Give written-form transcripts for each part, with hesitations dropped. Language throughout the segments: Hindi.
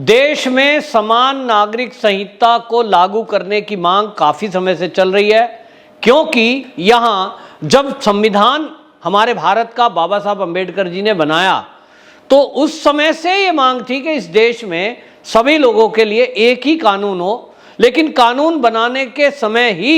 देश में समान नागरिक संहिता को लागू करने की मांग काफी समय से चल रही है, क्योंकि यहां जब संविधान हमारे भारत का बाबा साहब अंबेडकर जी ने बनाया तो उस समय से ये मांग थी कि इस देश में सभी लोगों के लिए एक ही कानून हो। लेकिन कानून बनाने के समय ही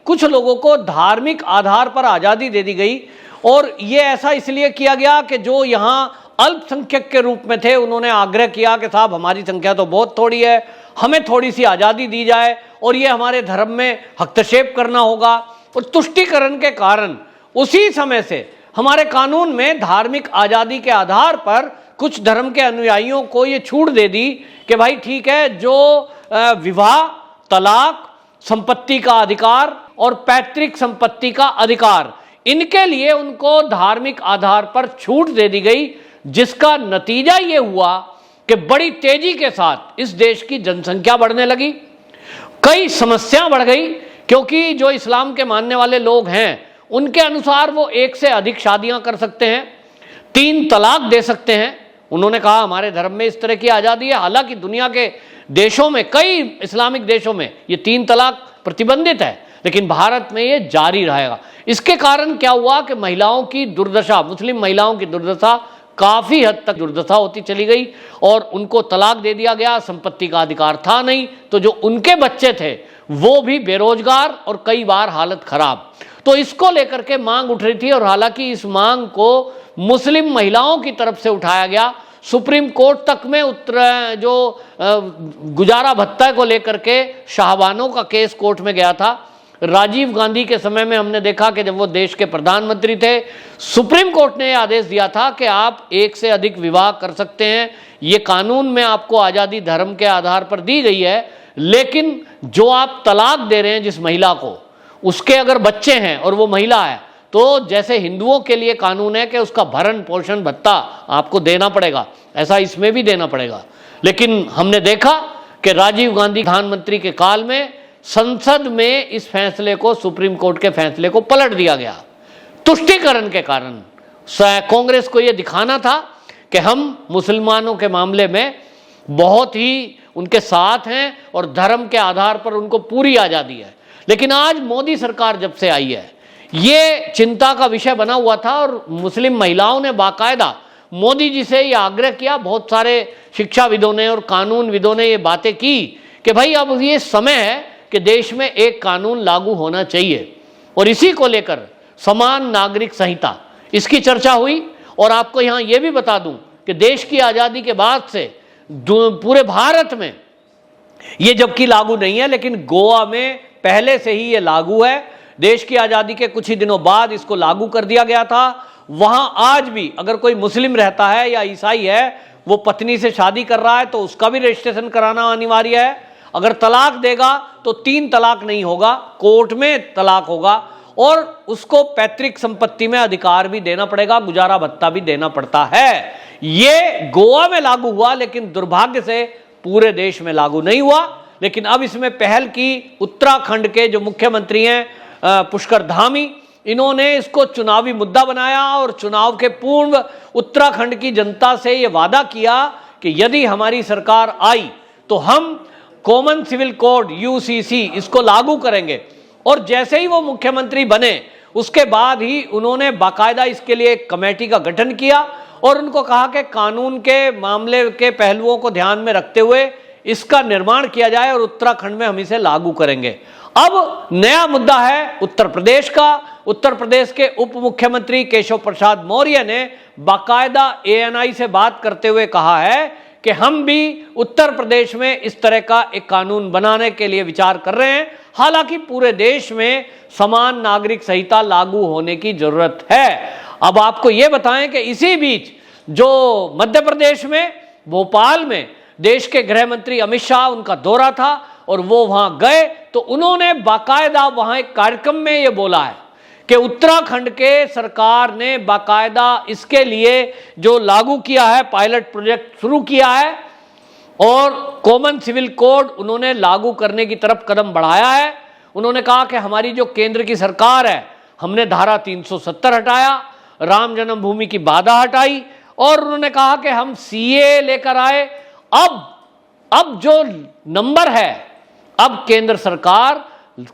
कुछ लोगों को धार्मिक आधार पर आज़ादी दे दी गई, और ये ऐसा इसलिए किया गया कि जो यहाँ अल्पसंख्यक के रूप में थे उन्होंने आग्रह किया कि साहब हमारी संख्या तो बहुत थोड़ी है, हमें थोड़ी सी आज़ादी दी जाए और ये हमारे धर्म में हस्तक्षेप करना होगा। और तुष्टीकरण के कारण उसी समय से हमारे कानून में धार्मिक आज़ादी के आधार पर कुछ धर्म के अनुयायियों को ये छूट दे दी कि भाई ठीक है, जो विवाह, तलाक, संपत्ति का अधिकार और पैतृक संपत्ति का अधिकार, इनके लिए उनको धार्मिक आधार पर छूट दे दी गई, जिसका नतीजा ये हुआ कि बड़ी तेजी के साथ इस देश की जनसंख्या बढ़ने लगी, कई समस्या बढ़ गई, क्योंकि जो इस्लाम के मानने वाले लोग हैं उनके अनुसार वो एक से अधिक शादियां कर सकते हैं, 3 तलाक दे सकते हैं। उन्होंने कहा हमारे धर्म में इस तरह की आज़ादी है। हालांकि दुनिया के देशों में, कई इस्लामिक देशों में ये 3 तलाक प्रतिबंधित है, लेकिन भारत में ये जारी रहेगा। इसके कारण क्या हुआ कि महिलाओं की दुर्दशा, मुस्लिम महिलाओं की दुर्दशा काफ़ी हद तक दुर्दशा होती चली गई और उनको तलाक दे दिया गया। संपत्ति का अधिकार था नहीं, तो जो उनके बच्चे थे वो भी बेरोजगार और कई बार हालत खराब। तो इसको लेकर के मांग उठ रही थी, और हालांकि इस मांग को मुस्लिम महिलाओं की तरफ से उठाया गया। सुप्रीम कोर्ट तक में जो गुजारा भत्ता को लेकर के शाहबानों का केस कोर्ट में गया था। राजीव गांधी के समय में हमने देखा कि जब वो देश के प्रधानमंत्री थे, सुप्रीम कोर्ट ने आदेश दिया था कि आप एक से अधिक विवाह कर सकते हैं, ये कानून में आपको आज़ादी धर्म के आधार पर दी गई है, लेकिन जो आप तलाक दे रहे हैं जिस महिला को, उसके अगर बच्चे हैं और वो महिला है, तो जैसे हिंदुओं के लिए कानून है कि उसका भरण पोषण भत्ता आपको देना पड़ेगा, ऐसा इसमें भी देना पड़ेगा। लेकिन हमने देखा कि राजीव गांधी प्रधानमंत्री के काल में संसद में इस फैसले को, सुप्रीम कोर्ट के फैसले को पलट दिया गया तुष्टीकरण के कारण। कांग्रेस को यह दिखाना था कि हम मुसलमानों के मामले में बहुत ही उनके साथ हैं और धर्म के आधार पर उनको पूरी आज़ादी है। लेकिन आज मोदी सरकार जब से आई है, ये चिंता का विषय बना हुआ था, और मुस्लिम महिलाओं ने बाकायदा मोदी जी से ये आग्रह किया। बहुत सारे शिक्षाविदों ने और कानूनविदों ने ये बातें की कि भाई अब ये समय है कि देश में एक कानून लागू होना चाहिए, और इसी को लेकर समान नागरिक संहिता, इसकी चर्चा हुई। और आपको यहाँ ये भी बता दूं कि देश की आज़ादी के बाद से पूरे भारत में ये जबकि लागू नहीं है, लेकिन गोवा में पहले से ही ये लागू है। देश की आज़ादी के कुछ ही दिनों बाद इसको लागू कर दिया गया था। वहां आज भी अगर कोई मुस्लिम रहता है या ईसाई है, वो पत्नी से शादी कर रहा है तो उसका भी रजिस्ट्रेशन कराना अनिवार्य है। अगर तलाक देगा तो 3 तलाक नहीं होगा, कोर्ट में तलाक होगा, और उसको पैतृक संपत्ति में अधिकार भी देना पड़ेगा, गुजारा भत्ता भी देना पड़ता है। ये गोवा में लागू हुआ, लेकिन दुर्भाग्य से पूरे देश में लागू नहीं हुआ। लेकिन अब इसमें पहल की उत्तराखंड के जो मुख्यमंत्री हैं पुष्कर धामी, इन्होंने इसको चुनावी मुद्दा बनाया और चुनाव के पूर्व उत्तराखंड की जनता से ये वादा किया कि यदि हमारी सरकार आई तो हम कॉमन सिविल कोड यूसीसी इसको लागू करेंगे। और जैसे ही वो मुख्यमंत्री बने उसके बाद ही उन्होंने बाकायदा इसके लिए एक कमेटी का गठन किया और उनको कहा कि कानून के मामले के पहलुओं को ध्यान में रखते हुए इसका निर्माण किया जाए और उत्तराखंड में हम इसे लागू करेंगे। अब नया मुद्दा है उत्तर प्रदेश का। उत्तर प्रदेश के उप मुख्यमंत्री केशव प्रसाद मौर्य ने बाकायदा एएनआई से बात करते हुए कहा है कि हम भी उत्तर प्रदेश में इस तरह का एक कानून बनाने के लिए विचार कर रहे हैं। हालांकि पूरे देश में समान नागरिक संहिता लागू होने की जरूरत है। अब आपको यह बताएं कि इसी बीच जो मध्य प्रदेश में भोपाल में देश के गृह मंत्री अमित शाह, उनका दौरा था और वो वहां गए तो उन्होंने बाकायदा वहां एक कार्यक्रम में ये बोला है कि उत्तराखंड के सरकार ने बाकायदा इसके लिए जो लागू किया है, पायलट प्रोजेक्ट शुरू किया है और कॉमन सिविल कोड उन्होंने लागू करने की तरफ कदम बढ़ाया है। उन्होंने कहा कि हमारी जो केंद्र की सरकार है, हमने धारा 370 हटाया, राम जन्मभूमि की बाधा हटाई और उन्होंने कहा कि हम सीए लेकर आए। अब अब जो नंबर है, अब केंद्र सरकार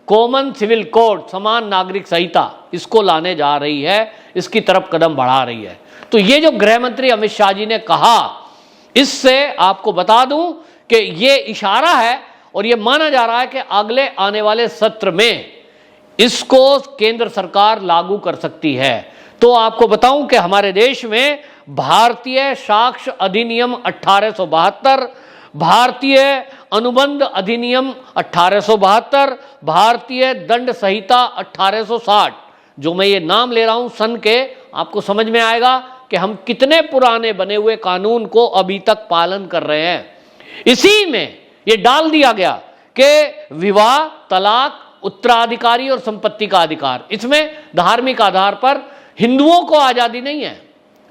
कॉमन सिविल कोड, समान नागरिक संहिता, इसको लाने जा रही है, इसकी तरफ कदम बढ़ा रही है। तो ये जो गृह मंत्री अमित शाह जी ने कहा, इससे आपको बता दूं कि ये इशारा है और ये माना जा रहा है कि अगले आने वाले सत्र में इसको केंद्र सरकार लागू कर सकती है। तो आपको बताऊं कि हमारे देश में भारतीय साक्ष्य अधिनियम 1872, भारतीय अनुबंध अधिनियम 1872, भारतीय दंड संहिता 1860, जो मैं ये नाम ले रहा हूं सन के, आपको समझ में आएगा कि हम कितने पुराने बने हुए कानून को अभी तक पालन कर रहे हैं। इसी में ये डाल दिया गया कि विवाह, तलाक, उत्तराधिकारी और संपत्ति का अधिकार, इसमें धार्मिक आधार पर हिंदुओं को आजादी नहीं है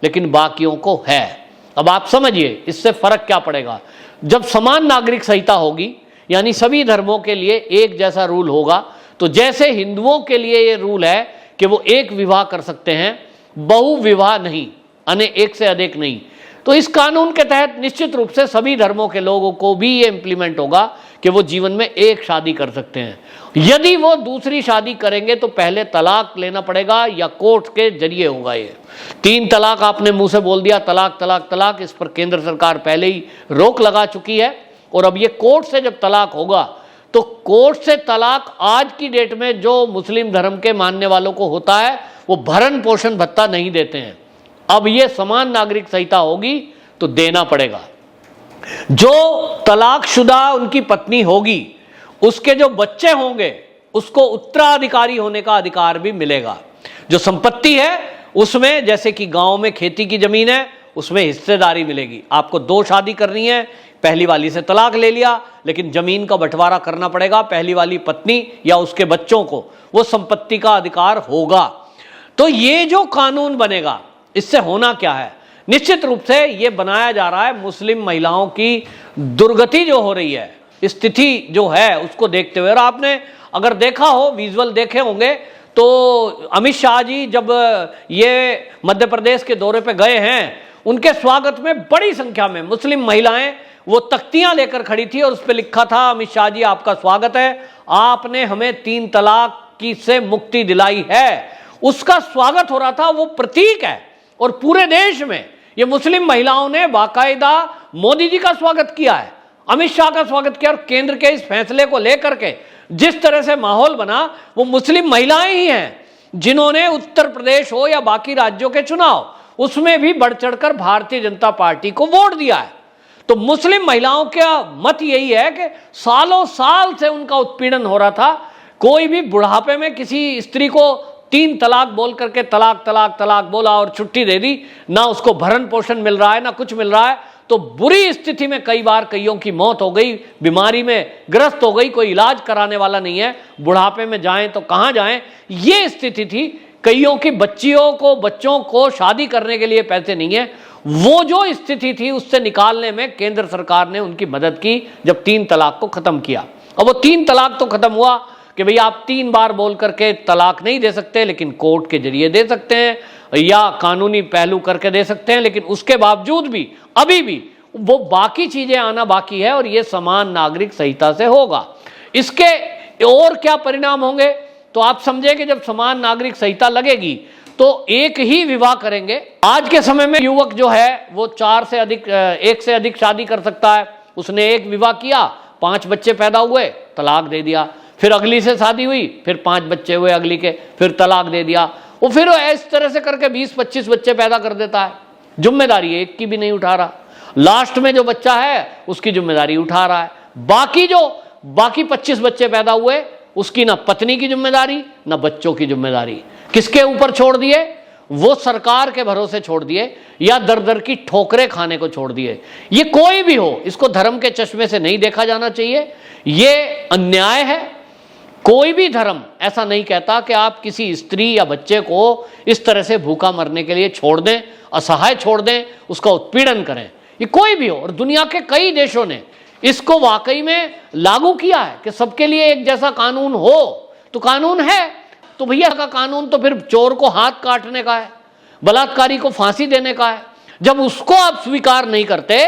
लेकिन बाकियों को है। अब आप समझिए इससे फर्क क्या पड़ेगा। जब समान नागरिक संहिता होगी, यानी सभी धर्मों के लिए एक जैसा रूल होगा, तो जैसे हिंदुओं के लिए ये रूल है कि वो एक विवाह कर सकते हैं, बहु विवाह नहीं, एक से अधिक नहीं, तो इस कानून के तहत निश्चित रूप से सभी धर्मों के लोगों को भी ये इंप्लीमेंट होगा कि वो जीवन में एक शादी कर सकते हैं। यदि वो दूसरी शादी करेंगे तो पहले तलाक लेना पड़ेगा या कोर्ट के जरिए होगा। ये 3 तलाक आपने मुंह से बोल दिया, तलाक तलाक तलाक, इस पर केंद्र सरकार पहले ही रोक लगा चुकी है। और अब ये कोर्ट से जब तलाक होगा तो कोर्ट से तलाक आज की डेट में जो मुस्लिम धर्म के मानने वालों को होता है वो भरण पोषण भत्ता नहीं देते हैं। अब ये समान नागरिक संहिता होगी तो देना पड़ेगा। जो तलाकशुदा उनकी पत्नी होगी, उसके जो बच्चे होंगे उसको उत्तराधिकारी होने का अधिकार भी मिलेगा। जो संपत्ति है उसमें, जैसे कि गांव में खेती की जमीन है, उसमें हिस्सेदारी मिलेगी। आपको 2 शादी करनी है, पहली वाली से तलाक ले लिया, लेकिन जमीन का बंटवारा करना पड़ेगा, पहली वाली पत्नी या उसके बच्चों को वो संपत्ति का अधिकार होगा। तो ये जो कानून बनेगा, इससे होना क्या है, निश्चित रूप से ये बनाया जा रहा है मुस्लिम महिलाओं की दुर्गति जो हो रही है, स्थिति जो है उसको देखते हुए। और आपने अगर देखा हो, विजुअल देखे होंगे, तो अमित शाह जी जब ये मध्य प्रदेश के दौरे पे गए हैं, उनके स्वागत में बड़ी संख्या में मुस्लिम महिलाएं वो तख्तियां लेकर खड़ी थी और उस पर लिखा था, अमित शाह जी आपका स्वागत है, आपने हमें 3 तलाक की से मुक्ति दिलाई है। उसका स्वागत हो रहा था, वो प्रतीक है। और पूरे देश में ये मुस्लिम महिलाओं ने बाकायदा मोदी जी का स्वागत किया है, अमित शाह का स्वागत किया। और केंद्र के इस फैसले को लेकर के जिस तरह से माहौल बना, वो मुस्लिम महिलाएं ही हैं जिन्होंने उत्तर प्रदेश हो या बाकी राज्यों के चुनाव, उसमें भी बढ़ चढ़कर भारतीय जनता पार्टी को वोट दिया है। तो मुस्लिम महिलाओं का मत यही है कि सालों साल से उनका उत्पीड़न हो रहा था। कोई भी बुढ़ापे में किसी स्त्री को 3 तलाक बोल करके तलाक तलाक तलाक बोला और छुट्टी दे दी, ना उसको भरण पोषण मिल रहा है ना कुछ मिल रहा है, तो बुरी स्थिति में कई बार कईयों की मौत हो गई, बीमारी में ग्रस्त हो गई, कोई इलाज कराने वाला नहीं है, बुढ़ापे में जाएं तो कहां जाएं, ये स्थिति थी। कईयों की बच्चों को शादी करने के लिए पैसे नहीं है। वो जो स्थिति थी उससे निकालने में केंद्र सरकार ने उनकी मदद की जब 3 तलाक को खत्म किया। अब वो 3 तलाक तो खत्म हुआ कि भाई आप 3 बार बोल करके तलाक नहीं दे सकते, लेकिन कोर्ट के जरिए दे सकते हैं या कानूनी पहलू करके दे सकते हैं। लेकिन उसके बावजूद भी अभी भी वो बाकी चीजें आना बाकी है और ये समान नागरिक संहिता से होगा। इसके और क्या परिणाम होंगे, तो आप समझे कि जब समान नागरिक संहिता लगेगी तो एक ही विवाह करेंगे। आज के समय में युवक जो है वो 1 से अधिक शादी कर सकता है। उसने एक विवाह किया, 5 बच्चे पैदा हुए, तलाक दे दिया, फिर अगली से शादी हुई, फिर 5 बच्चे हुए अगली के, फिर तलाक दे दिया। वो फिर इस तरह से करके 20-25 बच्चे पैदा कर देता है। जिम्मेदारी एक की भी नहीं उठा रहा, लास्ट में जो बच्चा है उसकी जिम्मेदारी उठा रहा है। बाकी 25 बच्चे पैदा हुए, उसकी ना पत्नी की जिम्मेदारी ना बच्चों की जिम्मेदारी, किसके ऊपर छोड़ दिए, वो सरकार के भरोसे छोड़ दिए या दर दर की ठोकरें खाने को छोड़ दिए। ये कोई भी हो, इसको धर्म के चश्मे से नहीं देखा जाना चाहिए, ये अन्याय है। कोई भी धर्म ऐसा नहीं कहता कि आप किसी स्त्री या बच्चे को इस तरह से भूखा मरने के लिए छोड़ दें, असहाय छोड़ दें, उसका उत्पीड़न करें। ये कोई भी हो, और दुनिया के कई देशों ने इसको वाकई में लागू किया है कि सबके लिए एक जैसा कानून हो। तो कानून है तो भैया का कानून तो फिर चोर को हाथ काटने का है, बलात्कारी को फांसी देने का है। जब उसको आप स्वीकार नहीं करते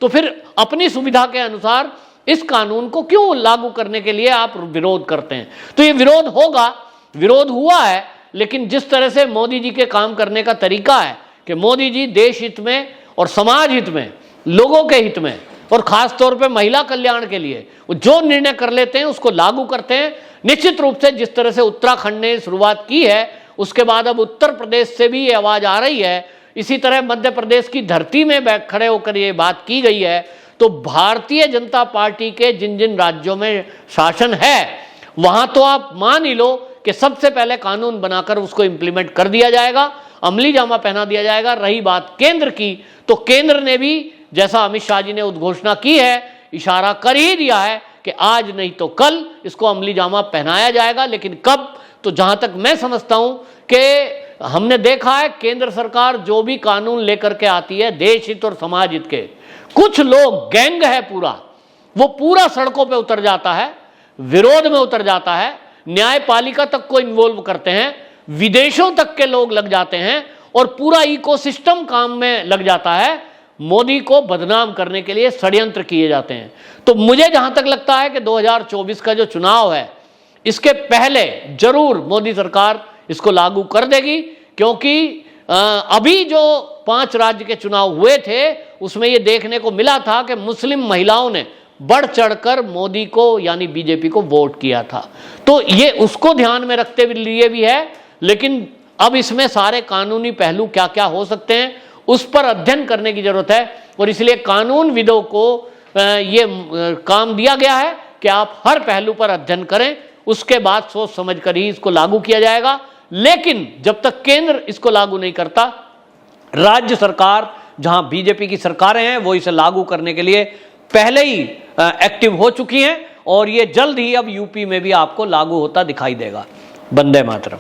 तो फिर अपनी सुविधा के अनुसार इस कानून को क्यों लागू करने के लिए आप विरोध करते हैं? तो ये विरोध होगा, विरोध हुआ है, लेकिन जिस तरह से मोदी जी के काम करने का तरीका है कि मोदी जी देश हित में और समाज हित में, लोगों के हित में और खास तौर पे महिला कल्याण के लिए वो जो निर्णय कर लेते हैं उसको लागू करते हैं। निश्चित रूप से जिस तरह से उत्तराखंड ने शुरुआत की है, उसके बाद अब उत्तर प्रदेश से भी ये आवाज आ रही है, इसी तरह मध्य प्रदेश की धरती में खड़े होकर ये बात की गई है। तो भारतीय जनता पार्टी के जिन जिन राज्यों में शासन है वहां तो आप मान ही लो कि सबसे पहले कानून बनाकर उसको इंप्लीमेंट कर दिया जाएगा, अमली जामा पहना दिया जाएगा। रही बात केंद्र की, तो केंद्र ने भी जैसा अमित शाह जी ने उद्घोषणा की है, इशारा कर ही दिया है कि आज नहीं तो कल इसको अमली जामा पहनाया जाएगा। लेकिन कब, तो जहां तक मैं समझता हूं कि हमने देखा है केंद्र सरकार जो भी कानून लेकर के आती है देश हित और समाज हित के, कुछ लोग, गैंग है पूरा, वो पूरा सड़कों पे उतर जाता है, विरोध में उतर जाता है, न्यायपालिका तक को इन्वॉल्व करते हैं, विदेशों तक के लोग लग जाते हैं और पूरा इकोसिस्टम काम में लग जाता है। मोदी को बदनाम करने के लिए षड्यंत्र किए जाते हैं। तो मुझे जहां तक लगता है कि 2024 का जो चुनाव है, इसके पहले जरूर मोदी सरकार इसको लागू कर देगी, क्योंकि अभी जो 5 राज्य के चुनाव हुए थे उसमें यह देखने को मिला था कि मुस्लिम महिलाओं ने बढ़ चढ़कर मोदी को यानी बीजेपी को वोट किया था। तो ये उसको ध्यान में रखते लिए भी है, लेकिन अब इसमें सारे कानूनी पहलू क्या क्या हो सकते हैं उस पर अध्ययन करने की जरूरत है। और इसलिए कानूनविदों को ये काम दिया गया है कि आप हर पहलू पर अध्ययन करें, उसके बाद सोच समझ कर ही इसको लागू किया जाएगा। लेकिन जब तक केंद्र इसको लागू नहीं करता, राज्य सरकार जहां बीजेपी की सरकारें हैं वो इसे लागू करने के लिए पहले ही एक्टिव हो चुकी हैं और ये जल्द ही अब यूपी में भी आपको लागू होता दिखाई देगा। वंदे मातरम।